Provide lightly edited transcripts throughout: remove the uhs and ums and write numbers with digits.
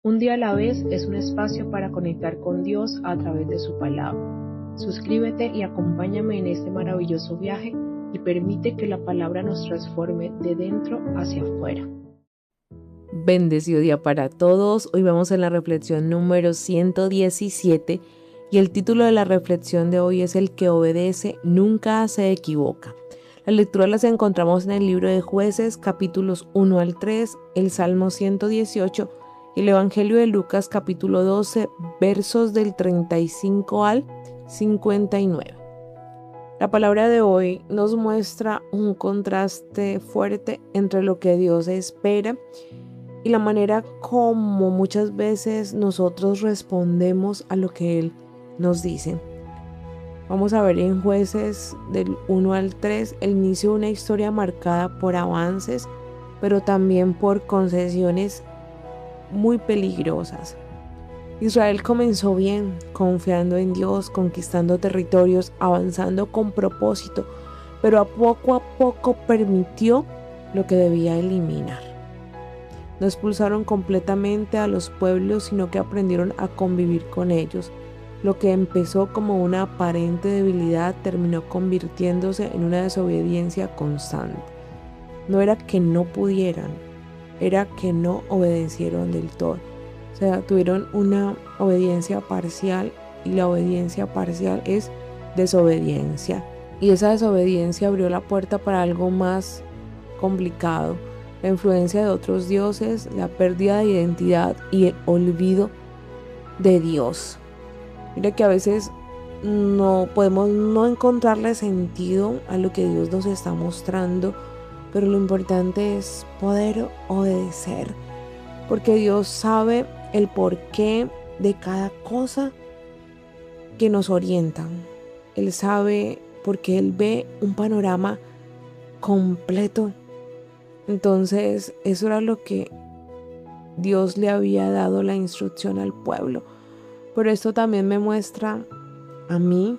Un día a la vez es un espacio para conectar con Dios a través de su palabra. Suscríbete y acompáñame en este maravilloso viaje y permite que la palabra nos transforme de dentro hacia afuera. Bendecido día para todos. Hoy vamos en la reflexión número 117 y el título de la reflexión de hoy es El que obedece nunca se equivoca. Las lecturas las encontramos en el libro de Jueces, capítulos 1 al 3, el Salmo 118 y el Evangelio de Lucas, capítulo 12, versos del 35 al 59. La palabra de hoy nos muestra un contraste fuerte entre lo que Dios espera y la manera como muchas veces nosotros respondemos a lo que Él nos dice. Vamos a ver en Jueces del 1 al 3 el inicio de una historia marcada por avances, pero también por concesiones muy peligrosas. Israel comenzó bien, confiando en Dios, conquistando territorios, avanzando con propósito, pero a poco permitió lo que debía eliminar. No expulsaron completamente a los pueblos, sino que aprendieron a convivir con ellos. Lo que empezó como una aparente debilidad terminó convirtiéndose en una desobediencia constante. No era que no pudieran, era que no obedecieron del todo. O sea, tuvieron una obediencia parcial y la obediencia parcial es desobediencia. Y esa desobediencia abrió la puerta para algo más complicado. La influencia de otros dioses, la pérdida de identidad y el olvido de Dios. Mira que a veces no podemos no encontrarle sentido a lo que Dios nos está mostrando, pero lo importante es poder obedecer, porque Dios sabe el porqué de cada cosa que nos orienta. Él sabe porque Él ve un panorama completo. Entonces, eso era lo que Dios le había dado la instrucción al pueblo. Pero esto también me muestra a mí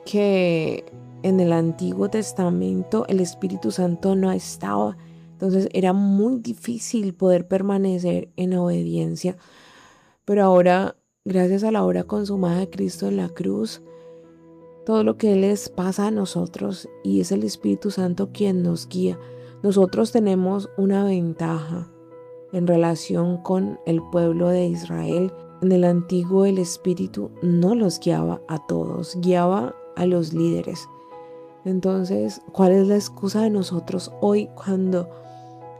que en el Antiguo Testamento el Espíritu Santo no estaba. Entonces era muy difícil poder permanecer en obediencia. Pero ahora, gracias a la obra consumada de Cristo en la cruz, todo lo que Él les pasa a nosotros y es el Espíritu Santo quien nos guía. Nosotros tenemos una ventaja en relación con el pueblo de Israel. En el antiguo el Espíritu no los guiaba a todos, guiaba a los líderes. Entonces, ¿cuál es la excusa de nosotros hoy cuando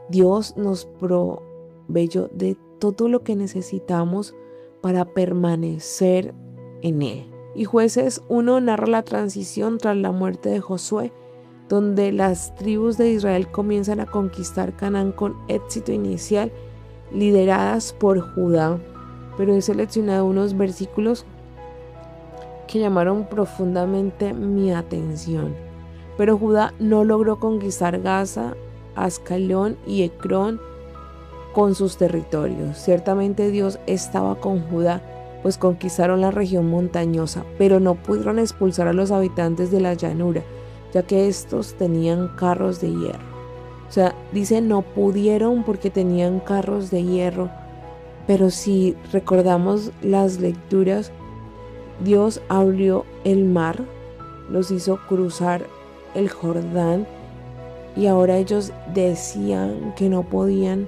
Dios nos proveyó de todo lo que necesitamos para permanecer en Él? Y Jueces 1 narra la transición tras la muerte de Josué, donde las tribus de Israel comienzan a conquistar Canaán con éxito inicial, lideradas por Judá. Pero he seleccionado unos versículos que llamaron profundamente mi atención. Pero Judá no logró conquistar Gaza, Ascalón y Ecrón con sus territorios. Ciertamente Dios estaba con Judá, pues conquistaron la región montañosa, pero no pudieron expulsar a los habitantes de la llanura, ya que estos tenían carros de hierro. O sea, dice no pudieron porque tenían carros de hierro, pero si recordamos las lecturas, Dios abrió el mar, los hizo cruzar el Jordán y ahora ellos decían que no podían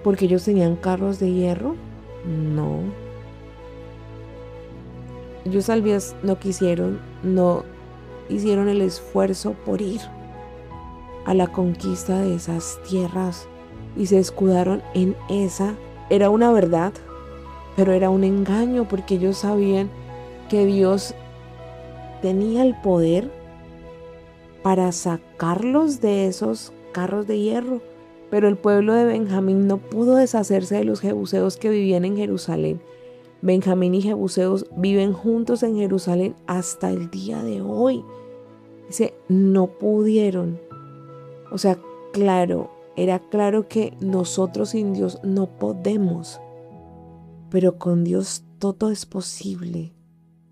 porque ellos tenían carros de hierro. No. Ellos tal vez no quisieron, no hicieron el esfuerzo por ir a la conquista de esas tierras y se escudaron en esa. Era una verdad, pero era un engaño porque ellos sabían que Dios tenía el poder para sacarlos de esos carros de hierro. Pero el pueblo de Benjamín no pudo deshacerse de los jebuseos que vivían en Jerusalén. Benjamín y jebuseos viven juntos en Jerusalén hasta el día de hoy. Dice, no pudieron. O sea, claro, era claro que nosotros sin Dios no podemos. Pero con Dios todo es posible.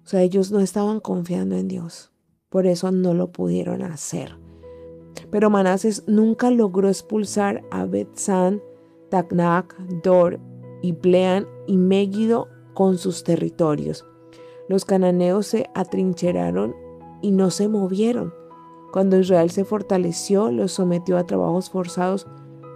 O sea, ellos no estaban confiando en Dios. Por eso no lo pudieron hacer. Pero Manases nunca logró expulsar a Bet-San, Tacnac, Dor y Pleán y Megiddo con sus territorios. Los cananeos se atrincheraron y no se movieron. Cuando Israel se fortaleció, los sometió a trabajos forzados,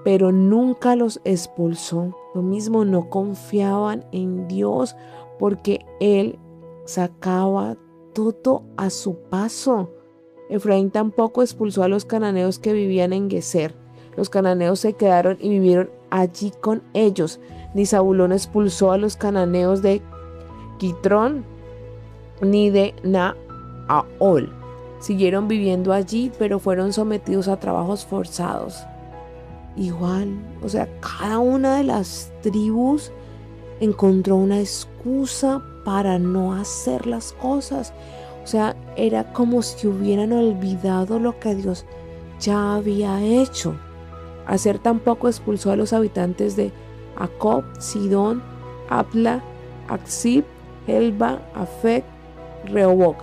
pero nunca los expulsó. Lo mismo, no confiaban en Dios porque Él sacaba todo a su paso. Efraín tampoco expulsó a los cananeos que vivían en Geser. Los cananeos se quedaron y vivieron allí con ellos. Ni Zabulón expulsó a los cananeos de Quitrón ni de Nahaol. Siguieron viviendo allí, pero fueron sometidos a trabajos forzados. Igual, cada una de las tribus encontró una excusa para no hacer las cosas. Era como si hubieran olvidado lo que Dios ya había hecho. Aser tampoco expulsó a los habitantes de Jacob, Sidón, Abla, Aksib, Helba, Afec, Rehoboc.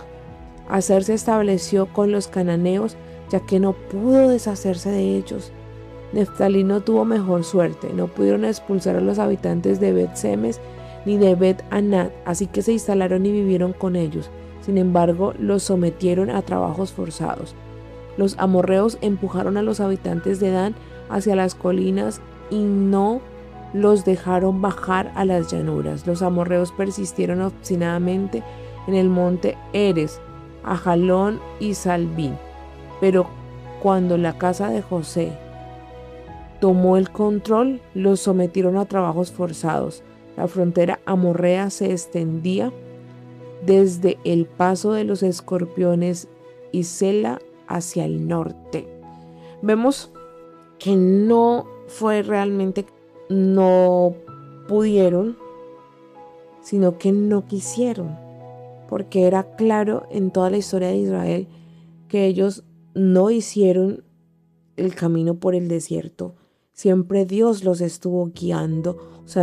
Aser se estableció con los cananeos, ya que no pudo deshacerse de ellos. Neftalí no tuvo mejor suerte, no pudieron expulsar a los habitantes de Bet-Semes ni de Bet-Anat, así que se instalaron y vivieron con ellos. Sin embargo, los sometieron a trabajos forzados. Los amorreos empujaron a los habitantes de Dan hacia las colinas y no los dejaron bajar a las llanuras. Los amorreos persistieron obstinadamente en el monte Eres, Ajalón y Salbín. Pero cuando la casa de José tomó el control, los sometieron a trabajos forzados. La frontera amorrea se extendía desde el paso de los escorpiones y Sela hacia el norte. Vemos que no fue realmente no pudieron, sino que no quisieron, porque era claro en toda la historia de Israel que ellos no hicieron el camino por el desierto. Siempre Dios los estuvo guiando.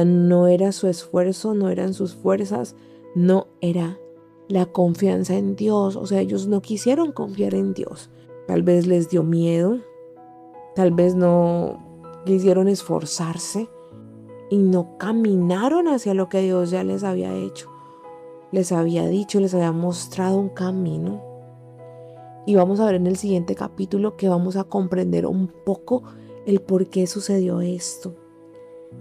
No era su esfuerzo, no eran sus fuerzas, no era la confianza en Dios. Ellos no quisieron confiar en Dios. Tal vez les dio miedo, tal vez no quisieron esforzarse y no caminaron hacia lo que Dios ya les había hecho. Les había dicho, les había mostrado un camino. Y vamos a ver en el siguiente capítulo que vamos a comprender un poco el por qué sucedió esto.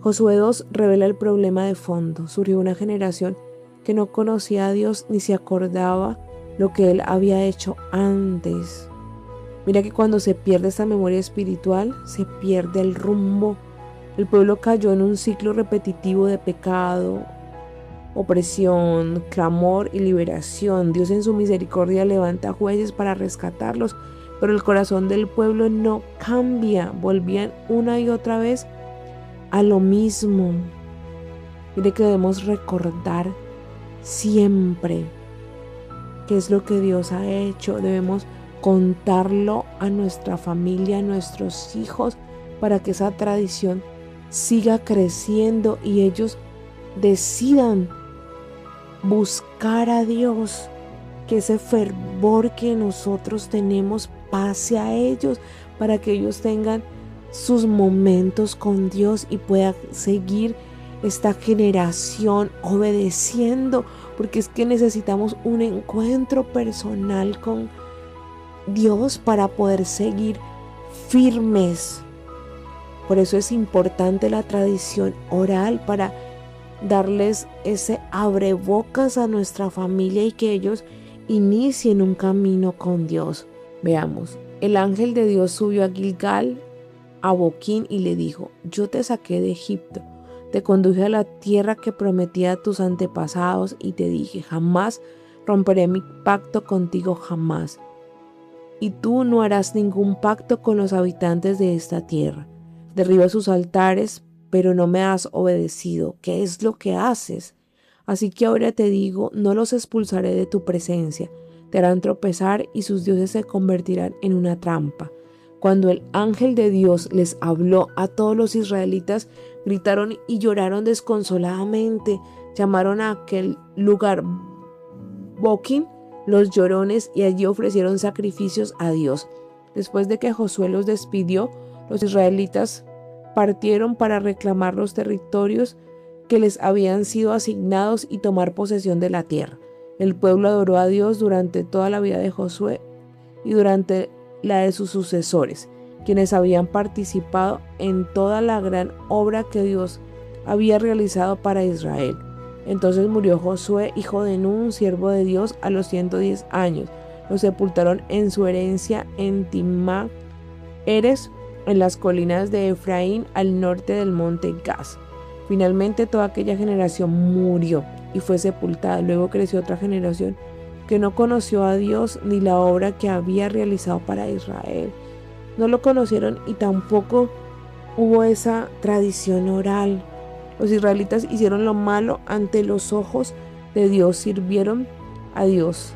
Josué 2 revela el problema de fondo. Surgió una generación que no conocía a Dios ni se acordaba lo que Él había hecho antes. Mira que cuando se pierde esta memoria espiritual, se pierde el rumbo. El pueblo cayó en un ciclo repetitivo de pecado, opresión, clamor y liberación. Dios en su misericordia levanta jueces para rescatarlos, pero el corazón del pueblo no cambia. Volvían una y otra vez a lo mismo. Mire que debemos recordar siempre qué es lo que Dios ha hecho. Debemos contarlo a nuestra familia, a nuestros hijos, para que esa tradición siga creciendo y ellos decidan buscar a Dios, que ese fervor que nosotros tenemos pase a ellos, para que ellos tengan sus momentos con Dios y pueda seguir esta generación obedeciendo, porque es que necesitamos un encuentro personal con Dios para poder seguir firmes. Por eso es importante la tradición oral, para darles ese abrebocas a nuestra familia y que ellos inicien un camino con Dios. Veamos, el ángel de Dios subió a Gilgal, a Boquín, y le dijo: yo te saqué de Egipto, te conduje a la tierra que prometí a tus antepasados y te dije: jamás romperé mi pacto contigo, jamás. Y tú no harás ningún pacto con los habitantes de esta tierra. Derriba sus altares, pero no me has obedecido. ¿Qué es lo que haces? Así que ahora te digo, no los expulsaré de tu presencia. Te harán tropezar y sus dioses se convertirán en una trampa. Cuando el ángel de Dios les habló a todos los israelitas, gritaron y lloraron desconsoladamente. Llamaron a aquel lugar Boquín, los llorones, y allí ofrecieron sacrificios a Dios. Después de que Josué los despidió, los israelitas partieron para reclamar los territorios que les habían sido asignados y tomar posesión de la tierra. El pueblo adoró a Dios durante toda la vida de Josué y durante la de sus sucesores, quienes habían participado en toda la gran obra que Dios había realizado para Israel. Entonces murió Josué, hijo de Nun, siervo de Dios, a los 110 años. Lo sepultaron en su herencia en Timnat Heres, en las colinas de Efraín, al norte del monte Gaz. Finalmente toda aquella generación murió y fue sepultada. Luego creció otra generación que no conoció a Dios ni la obra que había realizado para Israel. No lo conocieron y tampoco hubo esa tradición oral. Los israelitas hicieron lo malo ante los ojos de Dios, sirvieron a Dios,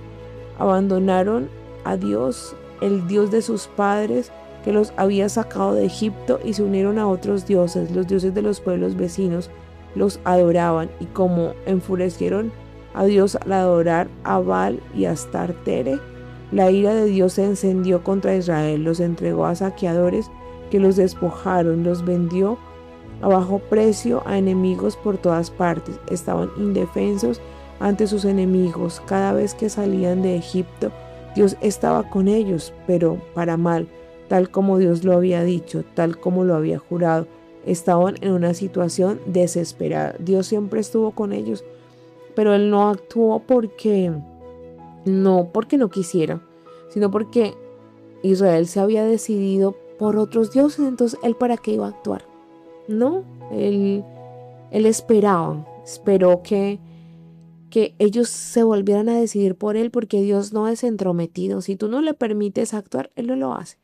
abandonaron a Dios, el Dios de sus padres, que los había sacado de Egipto, y se unieron a otros dioses, los dioses de los pueblos vecinos, los adoraban, y como enfurecieron a Dios al adorar a Baal y a Astartere, la ira de Dios se encendió contra Israel, los entregó a saqueadores que los despojaron, los vendió a bajo precio a enemigos por todas partes. Estaban indefensos ante sus enemigos. Cada vez que salían de Egipto, Dios estaba con ellos, pero para mal, tal como Dios lo había dicho, tal como lo había jurado. Estaban en una situación desesperada. Dios siempre estuvo con ellos, pero Él no actuó porque no quisiera, sino porque Israel se había decidido por otros dioses. Entonces, ¿Él para qué iba a actuar? No, Él esperó que ellos se volvieran a decidir por Él, porque Dios no es entrometido. Si tú no le permites actuar, Él no lo hace.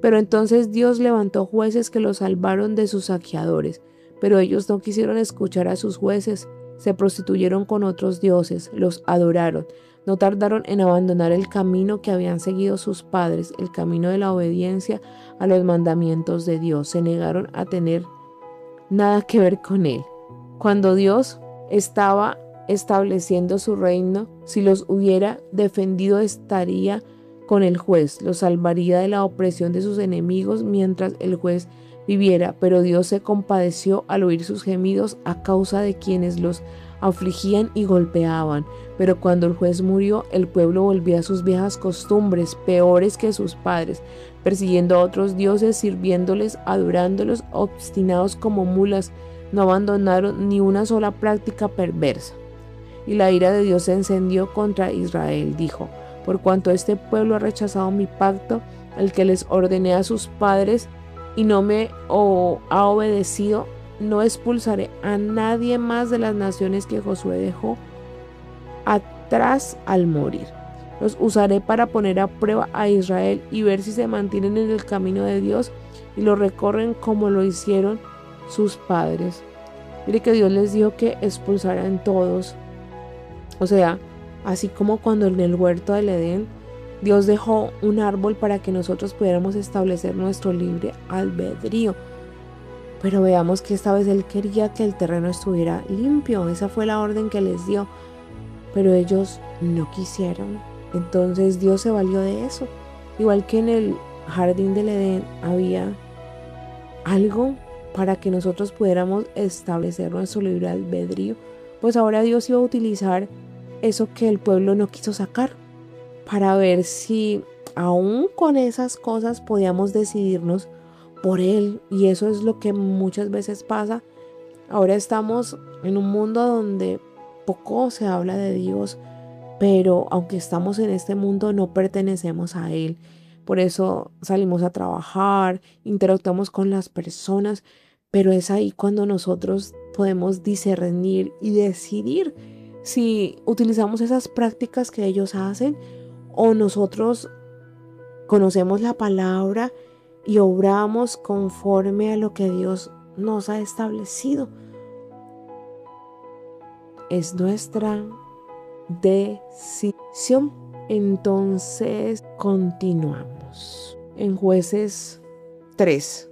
Pero entonces Dios levantó jueces que los salvaron de sus saqueadores, pero ellos no quisieron escuchar a sus jueces, se prostituyeron con otros dioses, los adoraron, no tardaron en abandonar el camino que habían seguido sus padres, el camino de la obediencia a los mandamientos de Dios, se negaron a tener nada que ver con Él. Cuando Dios estaba estableciendo su reino, si los hubiera defendido, estaría con el juez, los salvaría de la opresión de sus enemigos mientras el juez viviera, pero Dios se compadeció al oír sus gemidos a causa de quienes los afligían y golpeaban. Pero cuando el juez murió, el pueblo volvió a sus viejas costumbres, peores que sus padres, persiguiendo a otros dioses, sirviéndoles, adorándolos, obstinados como mulas, no abandonaron ni una sola práctica perversa. Y la ira de Dios se encendió contra Israel, dijo: por cuanto este pueblo ha rechazado mi pacto, el que les ordené a sus padres, y no me ha obedecido, no expulsaré a nadie más de las naciones que Josué dejó atrás al morir. Los usaré para poner a prueba a Israel y ver si se mantienen en el camino de Dios y lo recorren como lo hicieron sus padres. Mire que Dios les dijo que expulsaran todos. O sea, así como cuando en el huerto del Edén Dios dejó un árbol para que nosotros pudiéramos establecer nuestro libre albedrío. Pero veamos que esta vez Él quería que el terreno estuviera limpio. Esa fue la orden que les dio. Pero ellos no quisieron. Entonces Dios se valió de eso. Igual que en el jardín del Edén había algo para que nosotros pudiéramos establecer nuestro libre albedrío, pues ahora Dios iba a utilizar eso que el pueblo no quiso sacar, para ver si aún con esas cosas podíamos decidirnos por Él. Y eso es lo que muchas veces pasa. Ahora estamos en un mundo donde poco se habla de Dios, pero aunque estamos en este mundo no pertenecemos a Él. Por eso salimos a trabajar, interactuamos con las personas, pero es ahí cuando nosotros podemos discernir y decidir si utilizamos esas prácticas que ellos hacen o nosotros conocemos la palabra y obramos conforme a lo que Dios nos ha establecido. Es nuestra decisión. Entonces continuamos. En Jueces 3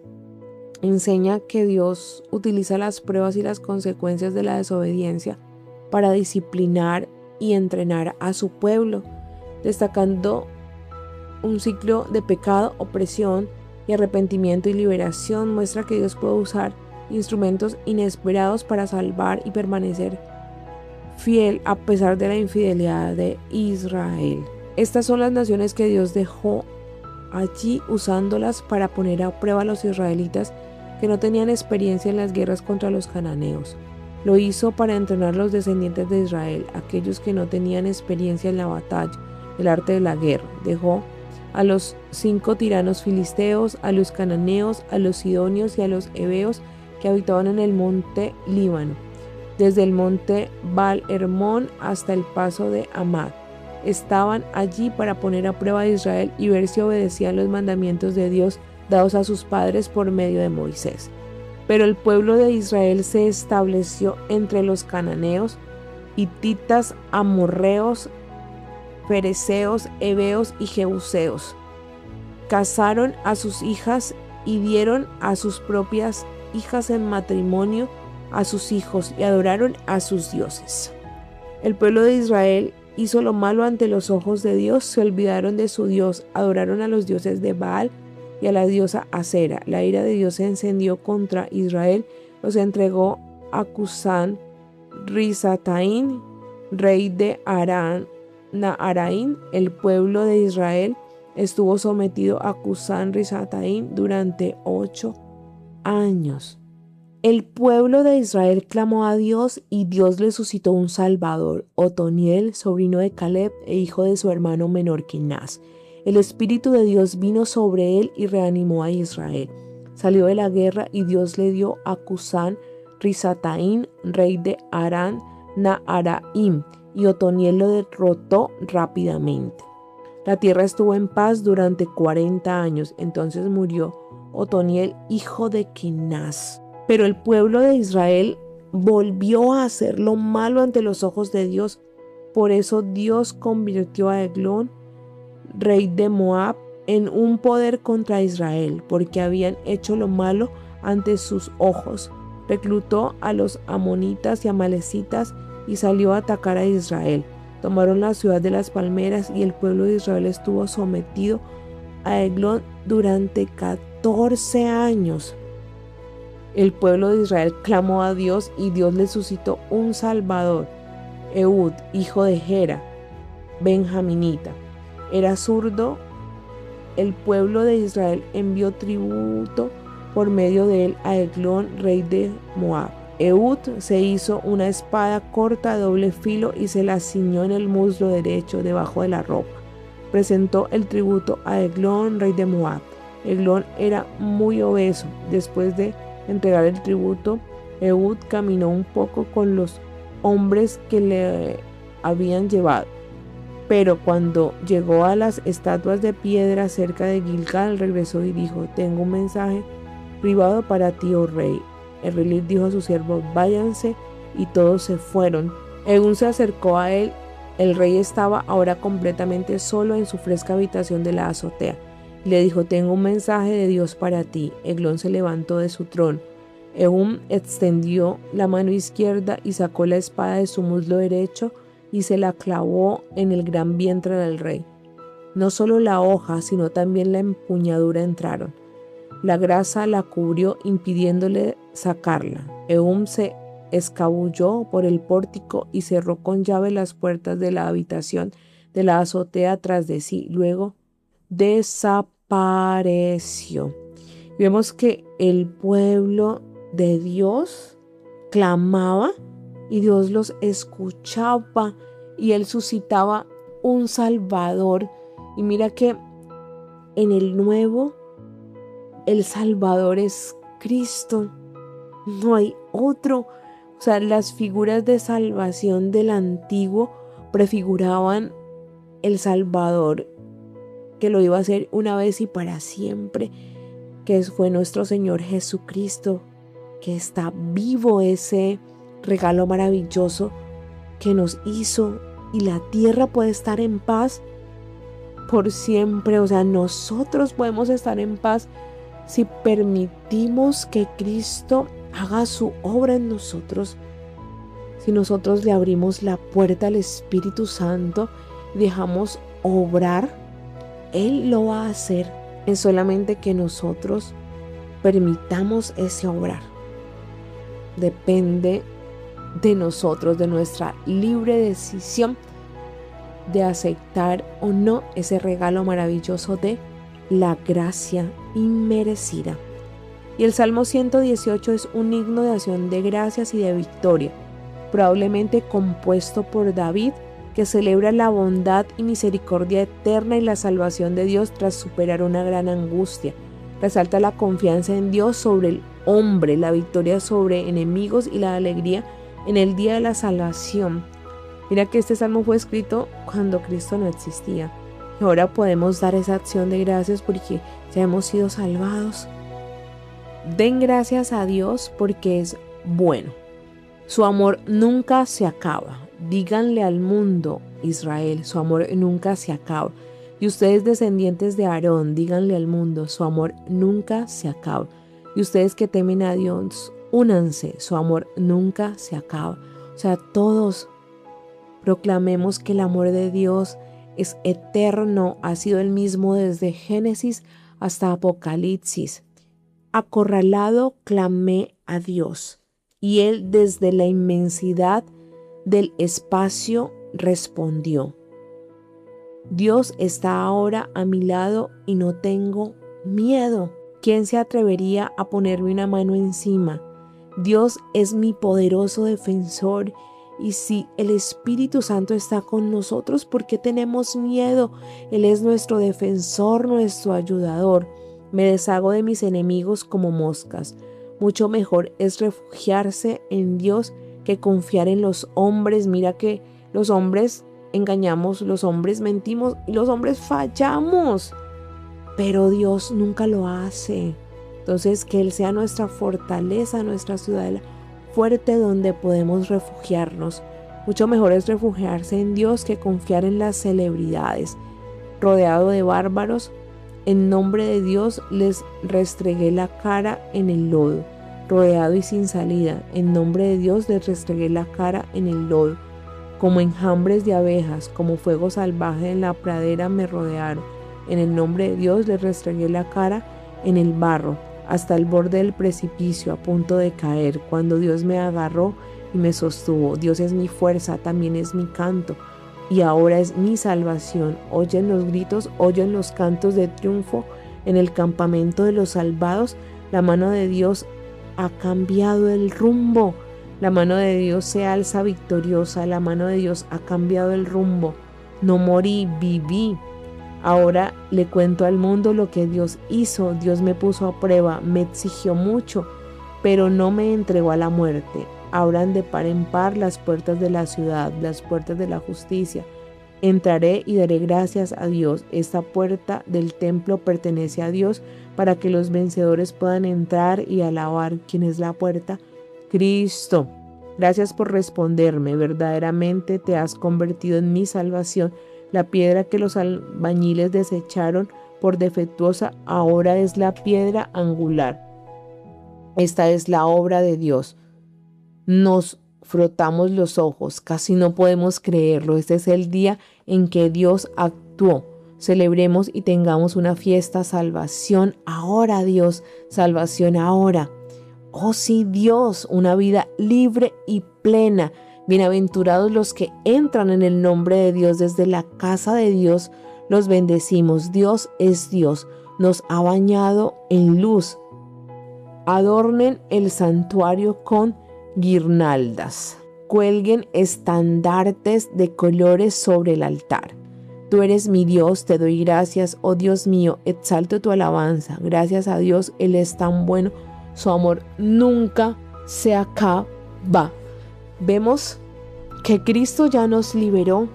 enseña que Dios utiliza las pruebas y las consecuencias de la desobediencia para disciplinar y entrenar a su pueblo, destacando un ciclo de pecado, opresión y arrepentimiento y liberación. Muestra que Dios puede usar instrumentos inesperados para salvar y permanecer fiel a pesar de la infidelidad de Israel. Estas son las naciones que Dios dejó allí usándolas para poner a prueba a los israelitas que no tenían experiencia en las guerras contra los cananeos. Lo hizo para entrenar a los descendientes de Israel, aquellos que no tenían experiencia en la batalla, el arte de la guerra. Dejó a los 5 tiranos filisteos, a los cananeos, a los sidonios y a los heveos que habitaban en el monte Líbano, desde el monte Baal Hermón hasta el paso de Amad. Estaban allí para poner a prueba a Israel y ver si obedecían los mandamientos de Dios dados a sus padres por medio de Moisés. Pero el pueblo de Israel se estableció entre los cananeos, hititas, amorreos, fereceos, heveos y jebuseos. Casaron a sus hijas y dieron a sus propias hijas en matrimonio a sus hijos y adoraron a sus dioses. El pueblo de Israel hizo lo malo ante los ojos de Dios, se olvidaron de su Dios, adoraron a los dioses de Baal y a la diosa Acera. La ira de Dios se encendió contra Israel, los entregó a Cusán Risataín, rey de Naharaín. El pueblo de Israel estuvo sometido a Cusán Risataín durante 8 años. El pueblo de Israel clamó a Dios y Dios le suscitó un salvador, Otoniel, sobrino de Caleb e hijo de su hermano menor Kenaz. El Espíritu de Dios vino sobre él y reanimó a Israel. Salió de la guerra y Dios le dio a Cusán Risataín, rey de Arán Naharaim, y Otoniel lo derrotó rápidamente. La tierra estuvo en paz durante 40 años, entonces murió Otoniel, hijo de Kenaz. Pero el pueblo de Israel volvió a hacer lo malo ante los ojos de Dios. Por eso Dios convirtió a Eglón, rey de Moab, en un poder contra Israel, porque habían hecho lo malo ante sus ojos. Reclutó a los amonitas y amalecitas y salió a atacar a Israel. Tomaron la ciudad de las palmeras y el pueblo de Israel estuvo sometido a Eglón durante 14 años. El pueblo de Israel clamó a Dios y Dios le suscitó un salvador, Ehud, hijo de Gera, benjaminita. Era zurdo. El pueblo de Israel envió tributo por medio de él a Eglón, rey de Moab. Ehud se hizo una espada corta de doble filo y se la ciñó en el muslo derecho debajo de la ropa. Presentó el tributo a Eglón, rey de Moab. Eglón era muy obeso. Después de entregar el tributo, Ehud caminó un poco con los hombres que le habían llevado. Pero cuando llegó a las estatuas de piedra cerca de Gilgal, regresó y dijo: tengo un mensaje privado para ti, oh rey. El rey dijo a sus siervos: váyanse, y todos se fueron. Ehud se acercó a él. El rey estaba ahora completamente solo en su fresca habitación de la azotea. Le dijo: tengo un mensaje de Dios para ti. Eglón se levantó de su trono. Ehud extendió la mano izquierda y sacó la espada de su muslo derecho y se la clavó en el gran vientre del rey. No solo la hoja, sino también la empuñadura entraron. La grasa la cubrió, impidiéndole sacarla. Ehud se escabulló por el pórtico y cerró con llave las puertas de la habitación de la azotea tras de sí. Luego desapareció. Vemos que el pueblo de Dios clamaba y Dios los escuchaba y Él suscitaba un Salvador. Y mira que en el Nuevo, el Salvador es Cristo. No hay otro. O sea, las figuras de salvación del Antiguo prefiguraban el Salvador que lo iba a hacer una vez y para siempre, que fue nuestro Señor Jesucristo, que está vivo, ese regalo maravilloso que nos hizo, y la tierra puede estar en paz por siempre. O sea, nosotros podemos estar en paz si permitimos que Cristo haga su obra en nosotros. Si nosotros le abrimos la puerta al Espíritu Santo y dejamos obrar, Él lo va a hacer. Es solamente que nosotros permitamos ese obrar. depende de nosotros, de nuestra libre decisión de aceptar o no ese regalo maravilloso de la gracia inmerecida. Y el Salmo 118 es un himno de acción de gracias y de victoria, probablemente compuesto por David, que celebra la bondad y misericordia eterna y la salvación de Dios tras superar una gran angustia. Resalta la confianza en Dios sobre el hombre, la victoria sobre enemigos y la alegría en el día de la salvación. Mira que este salmo fue escrito cuando Cristo no existía. Y ahora podemos dar esa acción de gracias porque ya hemos sido salvados. Den gracias a Dios porque es bueno. Su amor nunca se acaba. Díganle al mundo, Israel, su amor nunca se acaba. Y ustedes, descendientes de Aarón, díganle al mundo, su amor nunca se acaba. Y ustedes que temen a Dios, únanse, su amor nunca se acaba. O sea, todos proclamemos que el amor de Dios es eterno, ha sido el mismo desde Génesis hasta Apocalipsis. Acorralado clamé a Dios, y Él desde la inmensidad del espacio respondió. Dios está ahora a mi lado y no tengo miedo. ¿Quién se atrevería a ponerme una mano encima? Dios es mi poderoso defensor. Y si el Espíritu Santo está con nosotros, ¿por qué tenemos miedo? Él es nuestro defensor, nuestro ayudador. Me deshago de mis enemigos como moscas. Mucho mejor es refugiarse en Dios que confiar en los hombres. Mira que los hombres engañamos, los hombres mentimos y los hombres fallamos. Pero Dios nunca lo hace. Entonces, que Él sea nuestra fortaleza, nuestra ciudadela fuerte donde podemos refugiarnos. Mucho mejor es refugiarse en Dios que confiar en las celebridades. Rodeado de bárbaros, en nombre de Dios les restregué la cara en el lodo. Rodeado y sin salida, en nombre de Dios les restregué la cara en el lodo. Como enjambres de abejas, como fuego salvaje en la pradera me rodearon. En el nombre de Dios les restregué la cara en el barro, hasta el borde del precipicio, a punto de caer, cuando Dios me agarró y me sostuvo. Dios es mi fuerza, también es mi canto, y ahora es mi salvación. Oyen los gritos, oyen los cantos de triunfo en el campamento de los salvados. La mano de Dios ha cambiado el rumbo. La mano de Dios se alza victoriosa. La mano de Dios ha cambiado el rumbo. No morí, viví. Ahora le cuento al mundo lo que Dios hizo. Dios me puso a prueba, me exigió mucho, pero no me entregó a la muerte. Abran de par en par las puertas de la ciudad, las puertas de la justicia. Entraré y daré gracias a Dios. Esta puerta del templo pertenece a Dios para que los vencedores puedan entrar y alabar. ¿Quién es la puerta? Cristo. Gracias por responderme. Verdaderamente te has convertido en mi salvación. La piedra que los albañiles desecharon por defectuosa ahora es la piedra angular. Esta es la obra de Dios. Nos frotamos los ojos, casi no podemos creerlo. Este es el día en que Dios actuó. Celebremos y tengamos una fiesta. Salvación ahora, Dios. Salvación ahora. Oh sí, Dios, una vida libre y plena. Bienaventurados los que entran en el nombre de Dios. Desde la casa de Dios los bendecimos. Dios es Dios, nos ha bañado en luz. Adornen el santuario con guirnaldas. Cuelguen estandartes de colores sobre el altar. Tú eres mi Dios, te doy gracias, oh Dios mío, exalto tu alabanza. Gracias a Dios, Él es tan bueno, su amor nunca se acaba. Vemos que Cristo ya nos liberó.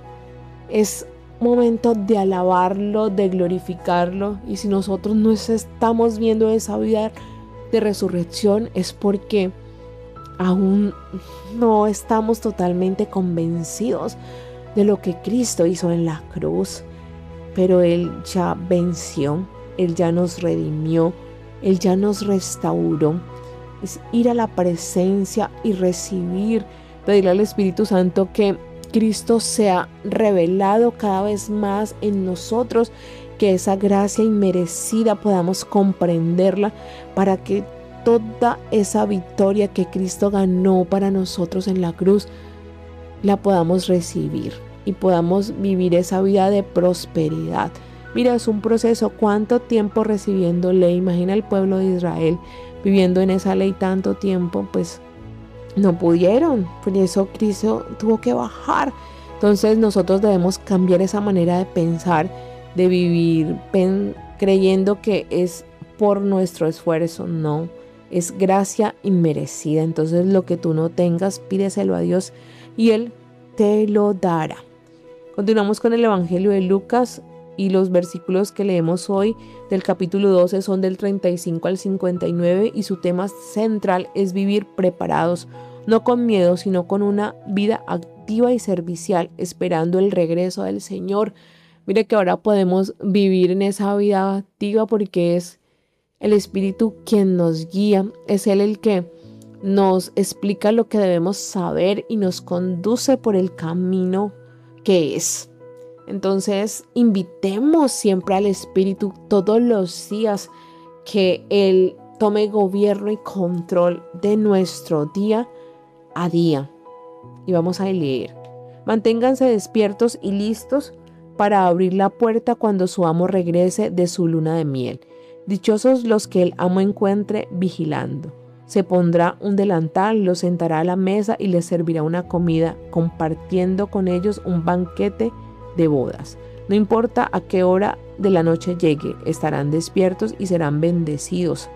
Es momento de alabarlo, de glorificarlo. Y si nosotros no estamos viendo esa vida de resurrección, es porque aún no estamos totalmente convencidos de lo que Cristo hizo en la cruz. Pero Él ya venció, Él ya nos redimió, Él ya nos restauró. Es ir a la presencia y recibir, pedirle al Espíritu Santo que Cristo sea revelado cada vez más en nosotros, que esa gracia inmerecida podamos comprenderla para que toda esa victoria que Cristo ganó para nosotros en la cruz, la podamos recibir y podamos vivir esa vida de prosperidad. Mira, es un proceso. ¿Cuánto tiempo recibiendo ley? Imagina el pueblo de Israel viviendo en esa ley tanto tiempo, pues no pudieron. Por eso Cristo tuvo que bajar. Entonces nosotros debemos cambiar esa manera de pensar, de vivir creyendo que es por nuestro esfuerzo. No, es gracia inmerecida. Entonces lo que tú no tengas, pídeselo a Dios y Él te lo dará. Continuamos con el Evangelio de Lucas y los versículos que leemos hoy del capítulo 12 son del 35 al 59 y su tema central es vivir preparados, no con miedo, sino con una vida activa y servicial, esperando el regreso del Señor. Mire que ahora podemos vivir en esa vida activa porque es el Espíritu quien nos guía, es Él el que nos explica lo que debemos saber y nos conduce por el camino que es. Entonces, invitemos siempre al Espíritu todos los días que Él tome gobierno y control de nuestro día a día. Y vamos a leer. Manténganse despiertos y listos para abrir la puerta cuando su amo regrese de su luna de miel. Dichosos los que el amo encuentre vigilando. Se pondrá un delantal, los sentará a la mesa y les servirá una comida, compartiendo con ellos un banquete de bodas. No importa a qué hora de la noche llegue, estarán despiertos y serán bendecidos.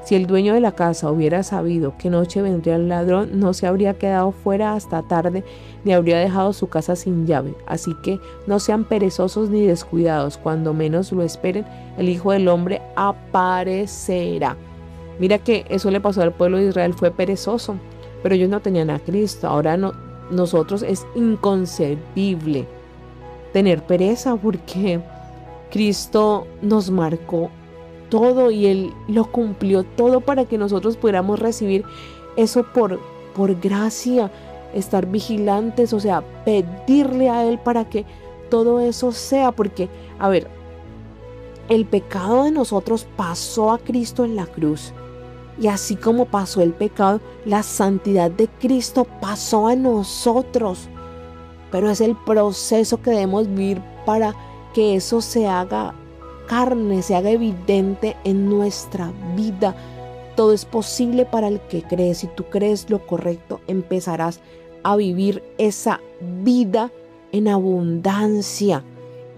Si el dueño de la casa hubiera sabido qué noche vendría el ladrón, no se habría quedado fuera hasta tarde ni habría dejado su casa sin llave. Así que no sean perezosos ni descuidados. Cuando menos lo esperen, el Hijo del Hombre aparecerá. Mira que eso le pasó al pueblo de Israel, fue perezoso, pero ellos no tenían a Cristo. Ahora nosotros es inconcebible tener pereza porque Cristo nos marcó todo y Él lo cumplió todo para que nosotros pudiéramos recibir eso por gracia, estar vigilantes, o sea, pedirle a Él para que todo eso sea, porque, a ver, el pecado de nosotros pasó a Cristo en la cruz. Y así como pasó el pecado, la santidad de Cristo pasó a nosotros. Pero es el proceso que debemos vivir para que eso se haga carne, se haga evidente en nuestra vida. Todo es posible para el que cree. Si tú crees lo correcto, empezarás a vivir esa vida en abundancia.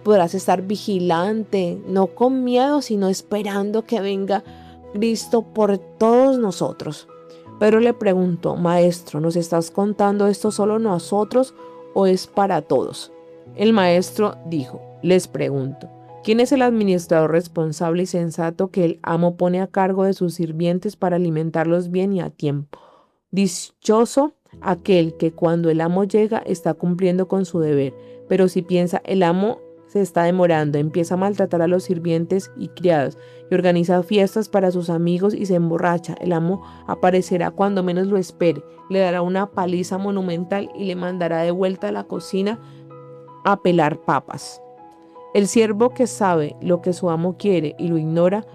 Podrás estar vigilante, no con miedo, sino esperando que venga Cristo por todos nosotros. Pedro le preguntó: Maestro, ¿nos estás contando esto solo a nosotros o es para todos? El maestro dijo: Les pregunto, ¿quién es el administrador responsable y sensato que el amo pone a cargo de sus sirvientes para alimentarlos bien y a tiempo? Dichoso aquel que cuando el amo llega está cumpliendo con su deber, pero si piensa el amo se está demorando, empieza a maltratar a los sirvientes y criados y organiza fiestas para sus amigos y se emborracha. El amo aparecerá cuando menos lo espere, le dará una paliza monumental y le mandará de vuelta a la cocina a pelar papas. El siervo que sabe lo que su amo quiere y lo ignora,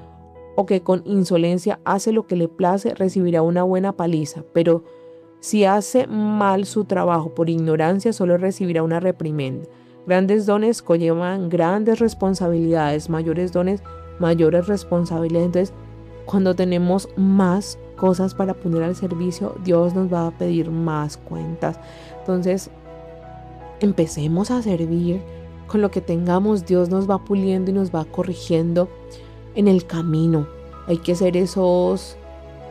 o que con insolencia hace lo que le place, recibirá una buena paliza, pero si hace mal su trabajo por ignorancia, solo recibirá una reprimenda. Grandes dones conllevan grandes responsabilidades, mayores dones, mayores responsabilidades. Entonces, cuando tenemos más cosas para poner al servicio, Dios nos va a pedir más cuentas. Entonces, empecemos a servir con lo que tengamos. Dios nos va puliendo y nos va corrigiendo en el camino. Hay que ser esos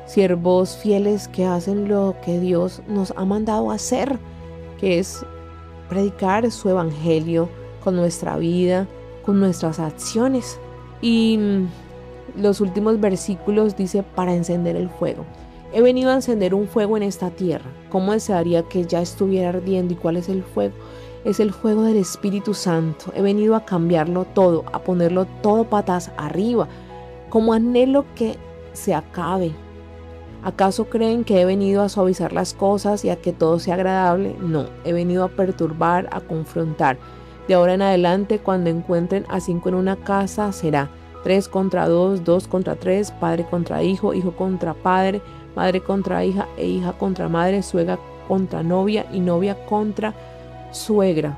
siervos fieles que hacen lo que Dios nos ha mandado a hacer, que es predicar su evangelio con nuestra vida, con nuestras acciones. Y los últimos versículos dice: para encender el fuego. He venido a encender un fuego en esta tierra. ¿Cómo desearía que ya estuviera ardiendo? ¿Y cuál es el fuego? Es el fuego del Espíritu Santo. He venido a cambiarlo todo, a ponerlo todo patas arriba, como anhelo que se acabe. ¿Acaso creen que he venido a suavizar las cosas y a que todo sea agradable? No, he venido a perturbar, a confrontar. De ahora en adelante, cuando encuentren a 5 en una casa, será: 3 contra 2, 2 contra 3, padre contra hijo, hijo contra padre, madre contra hija e hija contra madre, suegra contra novia y novia contra suegra.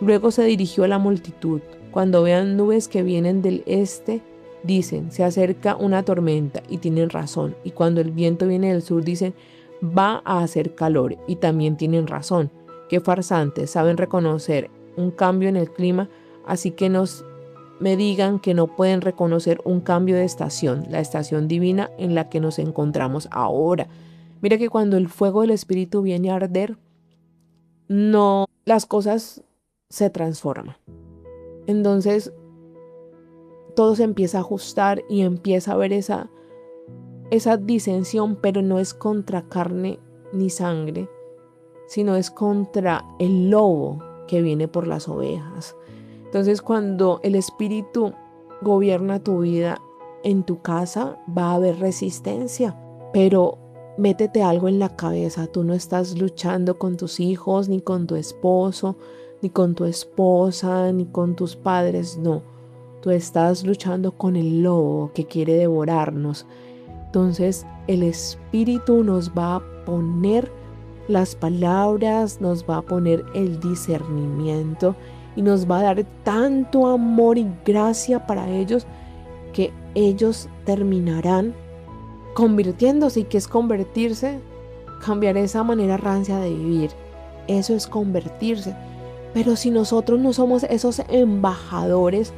Luego se dirigió a la multitud. Cuando vean nubes que vienen del este, dicen, se acerca una tormenta, y tienen razón. Y cuando el viento viene del sur, dicen, va a hacer calor, y también tienen razón. Qué farsantes, saben reconocer un cambio en el clima, así que me digan que no pueden reconocer un cambio de estación, la estación divina en la que nos encontramos ahora. Mira que cuando el fuego del Espíritu viene a arder, no, las cosas se transforman. Entonces todo se empieza a ajustar y empieza a haber esa disensión, pero no es contra carne ni sangre, sino es contra el lobo que viene por las ovejas. Entonces, cuando el Espíritu gobierna tu vida, en tu casa va a haber resistencia, pero métete algo en la cabeza. Tú no estás luchando con tus hijos, ni con tu esposo, ni con tu esposa, ni con tus padres, no. Tú estás luchando con el lobo que quiere devorarnos. Entonces, el Espíritu nos va a poner las palabras, nos va a poner el discernimiento y nos va a dar tanto amor y gracia para ellos que ellos terminarán convirtiéndose. ¿Y qué es convertirse? Cambiar esa manera rancia de vivir. Eso es convertirse. Pero si nosotros no somos esos embajadores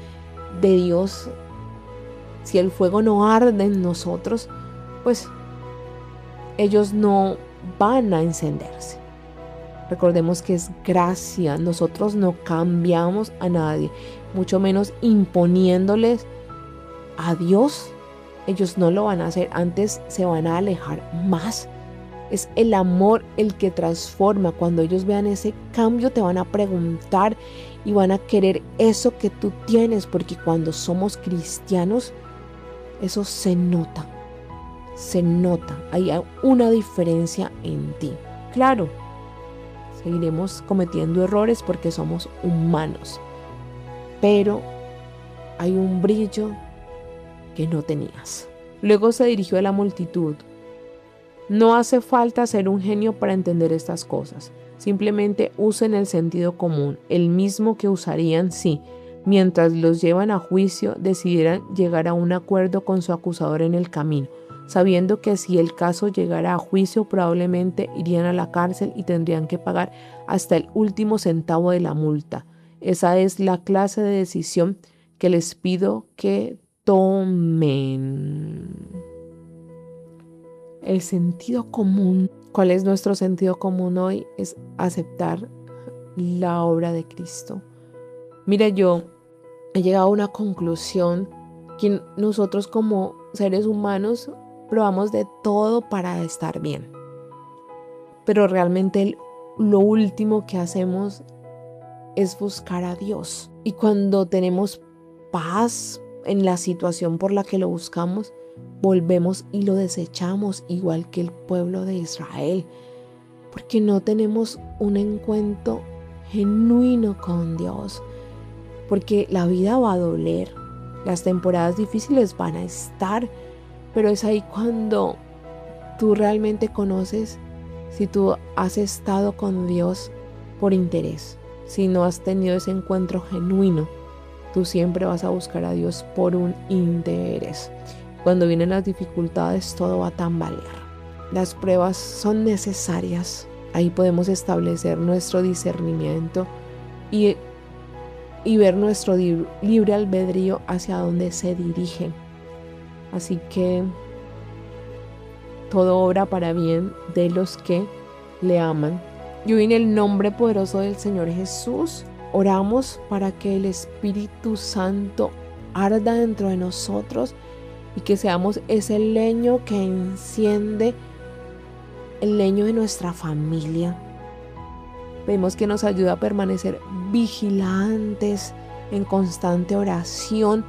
de Dios, si el fuego no arde en nosotros, pues ellos no van a encenderse. Recordemos que es gracia, nosotros no cambiamos a nadie, mucho menos imponiéndoles a Dios. Ellos no lo van a hacer, antes se van a alejar más. Es el amor el que transforma. Cuando ellos vean ese cambio, te van a preguntar y van a querer eso que tú tienes, porque cuando somos cristianos, eso se nota, hay una diferencia en ti. Claro, seguiremos cometiendo errores porque somos humanos, pero hay un brillo que no tenías. Luego se dirigió a la multitud. No hace falta ser un genio para entender estas cosas. Simplemente usen el sentido común, el mismo que usarían si, mientras los llevan a juicio, decidieran llegar a un acuerdo con su acusador en el camino, sabiendo que si el caso llegara a juicio, probablemente irían a la cárcel y tendrían que pagar hasta el último centavo de la multa. Esa es la clase de decisión que les pido que tomen. El sentido común. ¿Cuál es nuestro sentido común hoy? Es aceptar la obra de Cristo. Mira, yo he llegado a una conclusión que nosotros como seres humanos probamos de todo para estar bien. Pero realmente lo último que hacemos es buscar a Dios. Y cuando tenemos paz en la situación por la que lo buscamos, volvemos y lo desechamos, igual que el pueblo de Israel, porque no tenemos un encuentro genuino con Dios, porque la vida va a doler, las temporadas difíciles van a estar, pero es ahí cuando tú realmente conoces si tú has estado con Dios por interés. Si no has tenido ese encuentro genuino, tú siempre vas a buscar a Dios por un interés. Cuando vienen las dificultades, todo va a tambalear. Las pruebas son necesarias. Ahí podemos establecer nuestro discernimiento y ver nuestro libre albedrío hacia dónde se dirige. Así que todo obra para bien de los que le aman. Y hoy en el nombre poderoso del Señor Jesús, oramos para que el Espíritu Santo arda dentro de nosotros y que seamos ese leño que enciende el leño de nuestra familia. Pedimos que nos ayude a permanecer vigilantes en constante oración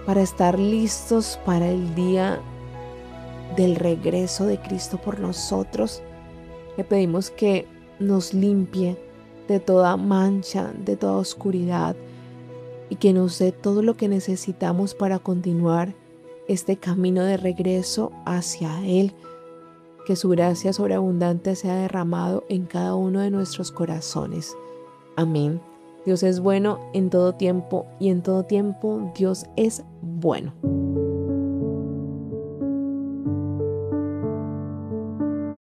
para estar listos para el día del regreso de Cristo por nosotros. Le pedimos que nos limpie de toda mancha, de toda oscuridad, y que nos dé todo lo que necesitamos para continuar este camino de regreso hacia Él. Que su gracia sobreabundante sea derramado en cada uno de nuestros corazones. Amén. Dios es bueno en todo tiempo y en todo tiempo Dios es bueno.